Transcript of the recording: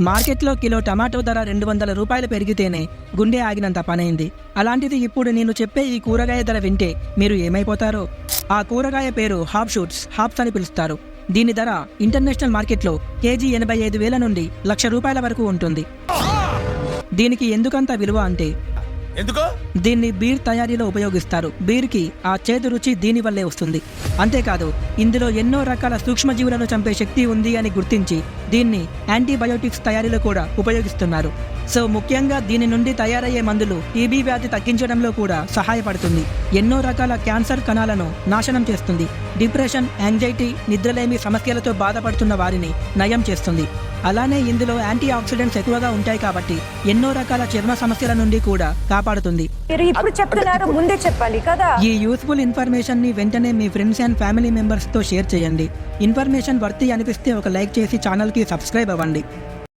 మార్కెట్లో kilo tomato ధర 200 రూపాయలు పెరిగితేనే గుండె ఆగినంత పనైంది. అలాంటిది ఇప్పుడు నేను చెప్పే ఈ కూరగాయ ధర వింటే మీరు ఏమైపోతారో. ఆ కూరగాయ పేరు హాప్స్ అని పిలుస్తారు. దీని ధర ఇంటర్నేషనల్ మార్కెట్లో కేజీ 85,000 నుండి ₹1,00,000 వరకు ఉంటుంది. దీనికి ఎందుకంత విలువ అంటే దీన్ని బీర్ తయారీలో ఉపయోగిస్తారు. బీర్కి ఆ చేదు రుచి దీని వల్లే వస్తుంది. అంతేకాదు ఇందులో ఎన్నో రకాల సూక్ష్మజీవులను చంపే శక్తి ఉంది అని గుర్తించి దీన్ని యాంటీబయోటిక్స్ తయారీలో కూడా ఉపయోగిస్తున్నారు. సో ముఖ్యంగా దీని నుండి తయారయ్యే మందులు టీబీ వ్యాధి తగ్గించడంలో కూడా సహాయపడుతుంది. ఎన్నో రకాల క్యాన్సర్ కణాలను నాశనం చేస్తుంది. డిప్రెషన్, యాంగ్జైటీ, నిద్రలేమి సమస్యలతో బాధపడుతున్న వారిని నయం చేస్తుంది. అలానే ఇందులో యాంటీ ఆక్సిడెంట్స్ ఎక్కువగా ఉంటాయి కాబట్టి ఎన్నో రకాల చర్మ సమస్యల నుండి కూడా కాపాడుతుంది. ఇప్పుడు చెప్తున్నారు, ముందే చెప్పాలి కదా. ఈ యూస్ఫుల్ ఇన్ఫర్మేషన్ ని వెంటనే మీ ఫ్రెండ్స్ అండ్ ఫ్యామిలీ మెంబర్స్ తో షేర్ చేయండి. ఇన్ఫర్మేషన్ వర్తి అనిపిస్తే ఒక లైక్ చేసి ఛానల్ కి సబ్స్క్రైబ్ అవ్వండి.